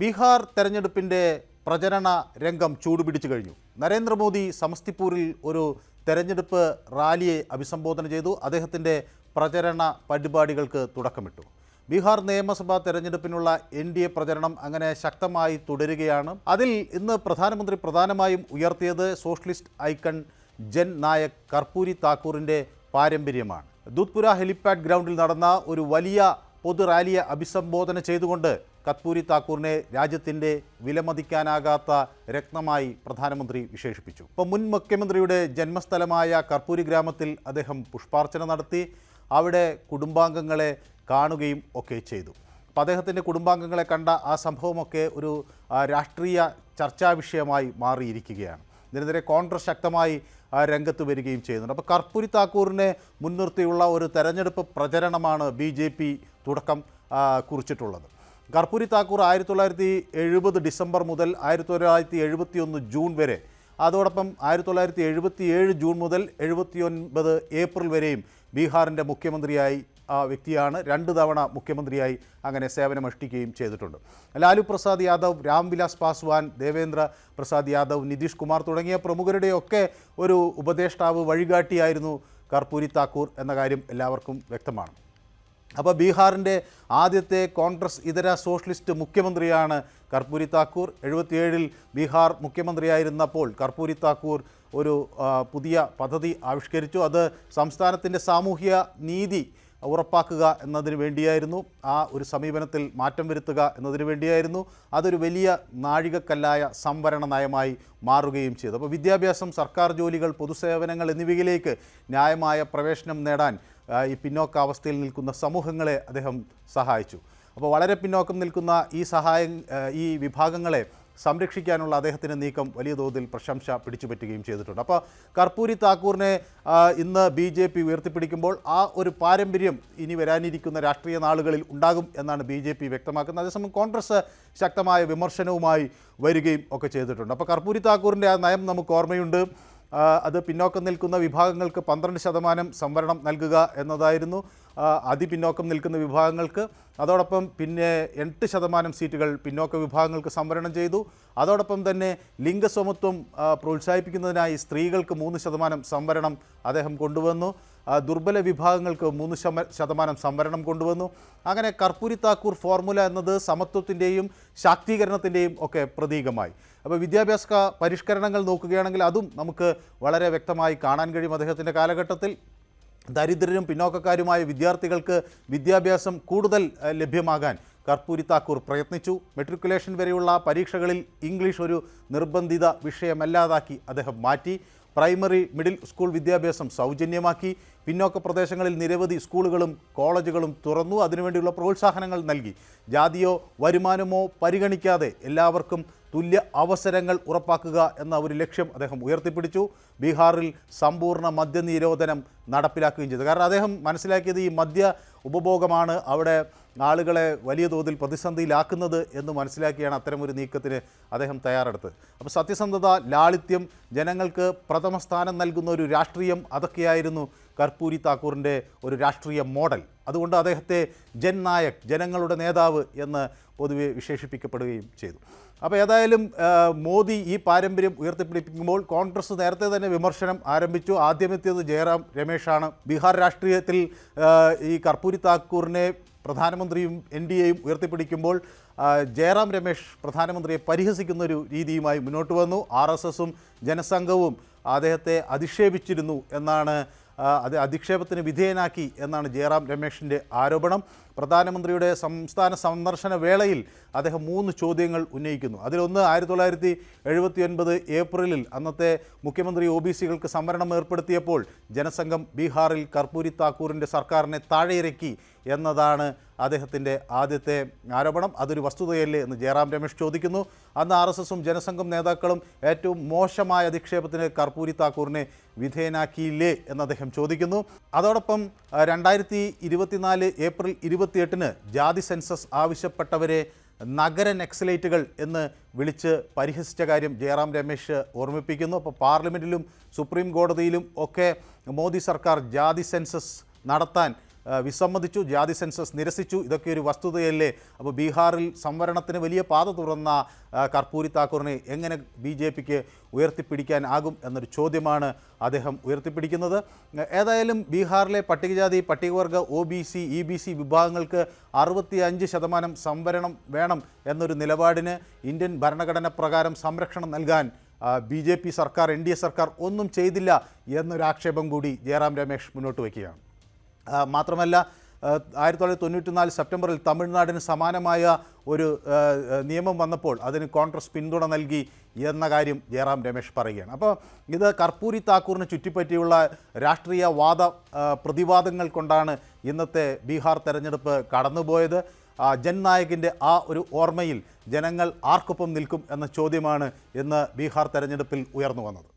ബീഹാർ തെരഞ്ഞെടുപ്പിൻ്റെ പ്രചരണ രംഗം ചൂടുപിടിച്ചു കഴിഞ്ഞു. നരേന്ദ്രമോദി സമസ്തിപൂരിൽ ഒരു തെരഞ്ഞെടുപ്പ് റാലിയെ അഭിസംബോധന ചെയ്തു. അദ്ദേഹത്തിൻ്റെ പ്രചരണ പരിപാടികൾക്ക് തുടക്കമിട്ടു. ബീഹാർ നിയമസഭാ തെരഞ്ഞെടുപ്പിനുള്ള NDA പ്രചരണം അങ്ങനെ ശക്തമായി തുടരുകയാണ്. അതിൽ ഇന്ന് പ്രധാനമന്ത്രി പ്രധാനമായും ഉയർത്തിയത് സോഷ്യലിസ്റ്റ് ഐക്കൺ ജൻ നായക് കർപ്പൂരി താക്കൂറിൻ്റെ പാരമ്പര്യമാണ്. ദൂത്പുര ഹെലിപാഡ് ഗ്രൗണ്ടിൽ നടന്ന ഒരു വലിയ പൊതു റാലിയെ അഭിസംബോധന ചെയ്തുകൊണ്ട് കർപ്പൂരി താക്കൂറിനെ രാജ്യത്തിൻ്റെ വിലമതിക്കാനാകാത്ത രത്നമായി പ്രധാനമന്ത്രി വിശേഷിപ്പിച്ചു. ഇപ്പോൾ മുൻ മുഖ്യമന്ത്രിയുടെ ജന്മസ്ഥലമായ കർപ്പൂരി ഗ്രാമത്തിൽ അദ്ദേഹം പുഷ്പാർച്ചന നടത്തി. അവിടെ കുടുംബാംഗങ്ങളെ കാണുകയും ഒക്കെ ചെയ്തു. അപ്പോൾ അദ്ദേഹത്തിൻ്റെ കുടുംബാംഗങ്ങളെ കണ്ട ആ സംഭവമൊക്കെ ഒരു രാഷ്ട്രീയ ചർച്ചാ വിഷയമായി മാറിയിരിക്കുകയാണ്. ഇതിനെതിരെ കോൺഗ്രസ് ശക്തമായി രംഗത്ത് വരികയും ചെയ്യുന്നുണ്ട്. അപ്പോൾ കർപ്പൂരി താക്കൂറിനെ മുൻനിർത്തിയുള്ള ഒരു തെരഞ്ഞെടുപ്പ് പ്രചരണമാണ് BJP തുടക്കം കുറിച്ചിട്ടുള്ളത്. കർപ്പൂരി താക്കൂർ 1970 ഡിസംബർ മുതൽ 1971 ജൂൺ വരെ, അതോടൊപ്പം 1977 ജൂൺ മുതൽ 79 ഏപ്രിൽ വരെയും ബീഹാറിൻ്റെ മുഖ്യമന്ത്രിയായി വ്യക്തിയാണ്. 2 തവണ മുഖ്യമന്ത്രിയായി അങ്ങനെ സേവനമനുഷ്ഠിക്കുകയും ചെയ്തിട്ടുണ്ട്. ലാലു പ്രസാദ് യാദവ്, രാംവിലാസ് പാസ്വാൻ, ദേവേന്ദ്ര പ്രസാദ് യാദവ്, നിതീഷ് കുമാർ തുടങ്ങിയ പ്രമുഖരുടെയൊക്കെ ഒരു ഉപദേഷ്ടാവ്, വഴികാട്ടിയായിരുന്നു കർപ്പൂരി താക്കൂർ എന്ന കാര്യം എല്ലാവർക്കും വ്യക്തമാണ്. അപ്പോൾ ബീഹാറിൻ്റെ ആദ്യത്തെ കോൺഗ്രസ് ഇതര സോഷ്യലിസ്റ്റ് മുഖ്യമന്ത്രിയാണ് കർപ്പൂരി താക്കൂർ. 77-ൽ ബീഹാർ മുഖ്യമന്ത്രിയായിരുന്നപ്പോൾ കർപ്പൂരി താക്കൂർ ഒരു പുതിയ പദ്ധതി ആവിഷ്കരിച്ചു. അത് സംസ്ഥാനത്തിൻ്റെ സാമൂഹ്യ നീതി ഉറപ്പാക്കുക എന്നതിന് വേണ്ടിയായിരുന്നു. ആ ഒരു സമീപനത്തിൽ മാറ്റം വരുത്തുക എന്നതിന് വേണ്ടിയായിരുന്നു. അതൊരു വലിയ നാഴികക്കല്ലായ സംവരണ നയമായി മാറുകയും ചെയ്തു. അപ്പോൾ വിദ്യാഭ്യാസം, സർക്കാർ ജോലികൾ, പൊതുസേവനങ്ങൾ എന്നിവയിലേക്ക് ന്യായമായ പ്രവേശനം നേടാൻ ഈ പിന്നോക്കാവസ്ഥയിൽ നിൽക്കുന്ന സമൂഹങ്ങളെ അദ്ദേഹം സഹായിച്ചു. അപ്പോൾ വളരെ പിന്നോക്കം നിൽക്കുന്ന ഈ വിഭാഗങ്ങളെ സംരക്ഷിക്കാനുള്ള അദ്ദേഹത്തിൻ്റെ നീക്കം വലിയ തോതിൽ പ്രശംസ പിടിച്ചുപറ്റുകയും ചെയ്തിട്ടുണ്ട്. അപ്പോൾ കർപ്പൂരി താക്കൂറിനെ ഇന്ന് BJP ഉയർത്തിപ്പിടിക്കുമ്പോൾ ആ ഒരു പാരമ്പര്യം ഇനി വരാനിരിക്കുന്ന രാഷ്ട്രീയ നാളുകളിൽ ഉണ്ടാകും എന്നാണ് BJP വ്യക്തമാക്കുന്നത്. അതേസമയം കോൺഗ്രസ് ശക്തമായ വിമർശനവുമായി വരികയും ഒക്കെ ചെയ്തിട്ടുണ്ട്. അപ്പോൾ കർപ്പൂരി താക്കൂറിൻ്റെ ആ നയം നമുക്ക് ഓർമ്മയുണ്ട്. അത് പിന്നോക്കം നിൽക്കുന്ന വിഭാഗങ്ങൾക്ക് 12% സംവരണം നൽകുക എന്നതായിരുന്നു. അതിപിന്നോക്കം നിൽക്കുന്ന വിഭാഗങ്ങൾക്ക്, അതോടൊപ്പം പിന്നെ 8% സീറ്റുകൾ പിന്നോക്ക വിഭാഗങ്ങൾക്ക് സംവരണം ചെയ്തു. അതോടൊപ്പം തന്നെ ലിംഗസമത്വം പ്രോത്സാഹിപ്പിക്കുന്നതിനായി സ്ത്രീകൾക്ക് 3% സംവരണം അദ്ദേഹം കൊണ്ടുവന്നു. ദുർബല വിഭാഗങ്ങൾക്ക് 3% സംവരണം കൊണ്ടുവന്നു. അങ്ങനെ കർപ്പൂരി താക്കൂർ ഫോർമുല എന്നത് സമത്വത്തിൻ്റെയും ശാക്തീകരണത്തിൻ്റെയും ഒക്കെ പ്രതീകമായി. അപ്പോൾ വിദ്യാഭ്യാസ പരിഷ്കരണങ്ങൾ നോക്കുകയാണെങ്കിൽ അതും നമുക്ക് വളരെ വ്യക്തമായി കാണാൻ കഴിയും. അദ്ദേഹത്തിൻ്റെ കാലഘട്ടത്തിൽ ദരിദ്രരും പിന്നോക്കക്കാരുമായ വിദ്യാർത്ഥികൾക്ക് വിദ്യാഭ്യാസം കൂടുതൽ ലഭ്യമാകാൻ കർപ്പൂരി താക്കൂർ പ്രയത്നിച്ചു. മെട്രിക്കുലേഷൻ വരെയുള്ള പരീക്ഷകളിൽ ഇംഗ്ലീഷ് ഒരു നിർബന്ധിത വിഷയമല്ലാതാക്കി അദ്ദേഹം മാറ്റി. പ്രൈമറി, മിഡിൽ സ്കൂൾ വിദ്യാഭ്യാസം സൗജന്യമാക്കി. പിന്നോക്ക പ്രദേശങ്ങളിൽ നിരവധി സ്കൂളുകളും കോളേജുകളും തുറന്നു. അതിനുവേണ്ടിയുള്ള പ്രോത്സാഹനങ്ങൾ നൽകി. ജാതിയോ വരുമാനമോ പരിഗണിക്കാതെ എല്ലാവർക്കും തുല്യ അവസരങ്ങൾ ഉറപ്പാക്കുക എന്ന ഒരു ലക്ഷ്യം അദ്ദേഹം ഉയർത്തിപ്പിടിച്ചു. ബീഹാറിൽ സമ്പൂർണ്ണ മദ്യനിരോധനം നടപ്പിലാക്കുകയും ചെയ്തു. കാരണം അദ്ദേഹം മനസ്സിലാക്കിയത് ഈ മദ്യ ഉപഭോഗമാണ് അവിടെ ആളുകളെ വലിയ തോതിൽ പ്രതിസന്ധിയിലാക്കുന്നത് എന്ന് മനസ്സിലാക്കിയാണ് അത്തരമൊരു നീക്കത്തിന് അദ്ദേഹം തയ്യാറെടുത്തത്. അപ്പോൾ സത്യസന്ധത, ലാളിത്യം, ജനങ്ങൾക്ക് പ്രഥമ സ്ഥാനം നൽകുന്ന ഒരു രാഷ്ട്രീയം, അതൊക്കെയായിരുന്നു കർപ്പൂരി താക്കൂറിൻ്റെ ഒരു രാഷ്ട്രീയ മോഡൽ. അതുകൊണ്ട് അദ്ദേഹത്തെ ജൻ നായക്, ജനങ്ങളുടെ നേതാവ് എന്ന് പൊതുവെ വിശേഷിപ്പിക്കപ്പെടുകയും ചെയ്തു. അപ്പോൾ ഏതായാലും മോദി ഈ പാരമ്പര്യം ഉയർത്തിപ്പിടിപ്പിക്കുമ്പോൾ കോൺഗ്രസ് നേരത്തെ തന്നെ വിമർശനം ആരംഭിച്ചു. ആദ്യമെത്തിയത് ജയറാം രമേശാണ്. ബീഹാർ രാഷ്ട്രീയത്തിൽ ഈ കർപ്പൂരി താക്കൂറിനെ പ്രധാനമന്ത്രിയും NDAയും ഉയർത്തിപ്പിടിക്കുമ്പോൾ ജയറാം രമേശ് പ്രധാനമന്ത്രിയെ പരിഹസിക്കുന്നൊരു രീതിയുമായി മുന്നോട്ട് വന്നു. RSSും ജനസംഘവും അദ്ദേഹത്തെ അധിക്ഷേപിച്ചിരുന്നു എന്നാണ്, അധിക്ഷേപത്തിന് വിധേയനാക്കി എന്നാണ് ജയറാം രമേശിൻ്റെ ആരോപണം. പ്രധാനമന്ത്രിയുടെ സംസ്ഥാന സന്ദർശന വേളയിൽ അദ്ദേഹം 3 ചോദ്യങ്ങൾ ഉന്നയിക്കുന്നു. അതിലൊന്ന് 1979 ഏപ്രിലിൽ അന്നത്തെ മുഖ്യമന്ത്രി OBCകൾക്ക് സംവരണം ഏർപ്പെടുത്തിയപ്പോൾ ജനസംഘം ബീഹാറിൽ കർപ്പൂരി താക്കൂറിൻ്റെ സർക്കാരിനെ താഴെയിറക്കി എന്നതാണ് അദ്ദേഹത്തിൻ്റെ ആദ്യത്തെ ആരോപണം. അതൊരു വസ്തുതയല്ലേ എന്ന് ജയറാം രമേശ് ചോദിക്കുന്നു. അന്ന് RSSും ജനസംഘം നേതാക്കളും ഏറ്റവും മോശമായ അധിക്ഷേപത്തിന് കർപ്പൂരി താക്കൂറിനെ വിധേയനാക്കിയില്ലേ എന്ന് അദ്ദേഹം ചോദിക്കുന്നു. അതോടൊപ്പം 2024 ഏപ്രിൽ 28-ന് ജാതി സെൻസസ് ആവശ്യപ്പെട്ടവരെ നഗര നക്സലൈറ്റുകൾ എന്ന് വിളിച്ച് പരിഹസിച്ച കാര്യം ജയറാം രമേശ് ഓർമ്മിപ്പിക്കുന്നു. അപ്പോൾ പാർലമെൻറ്റിലും സുപ്രീം കോടതിയിലും ഒക്കെ മോദി സർക്കാർ ജാതി സെൻസസ് നടത്താൻ വിസമ്മതിച്ചു, ജാതി സെൻസസ് നിരസിച്ചു. ഇതൊക്കെ ഒരു വസ്തുതയല്ലേ? അപ്പോൾ ബീഹാറിൽ സംവരണത്തിന് വലിയ പാത തുറന്ന കർപ്പൂരി താക്കൂറിനെ എങ്ങനെ BJPക്ക് ഉയർത്തിപ്പിടിക്കാനാകും എന്നൊരു ചോദ്യമാണ് അദ്ദേഹം ഉയർത്തിപ്പിടിക്കുന്നത്. ഏതായാലും ബീഹാറിലെ പട്ടികജാതി, പട്ടികവർഗ, OBC, EBC വിഭാഗങ്ങൾക്ക് 65% സംവരണം വേണം എന്നൊരു നിലപാടിന് ഇന്ത്യൻ ഭരണഘടന പ്രകാരം സംരക്ഷണം നൽകാൻ BJP സർക്കാർ, NDA സർക്കാർ ഒന്നും ചെയ്തില്ല എന്നൊരാക്ഷേപം കൂടി ജയറാം രമേശ് മുന്നോട്ട് വയ്ക്കുകയാണ്. മാത്രമല്ല 1994 സെപ്റ്റംബറിൽ തമിഴ്നാടിന് സമാനമായ ഒരു നിയമം വന്നപ്പോൾ അതിന് കോൺഗ്രസ് പിന്തുണ നൽകി എന്ന കാര്യം ജയറാം രമേശ് പറയുകയാണ്. അപ്പോൾ ഇത് കർപ്പൂരി താക്കൂറിനെ ചുറ്റിപ്പറ്റിയുള്ള രാഷ്ട്രീയ പ്രതിവാദങ്ങൾ കൊണ്ടാണ് ഇന്നത്തെ ബീഹാർ തെരഞ്ഞെടുപ്പ് കടന്നുപോയത്. ജൻനായകിൻ്റെ ആ ഒരു ഓർമ്മയിൽ ജനങ്ങൾ ആർക്കൊപ്പം നിൽക്കും എന്ന ചോദ്യമാണ് ഇന്ന് ബീഹാർ തെരഞ്ഞെടുപ്പിൽ ഉയർന്നു വന്നത്.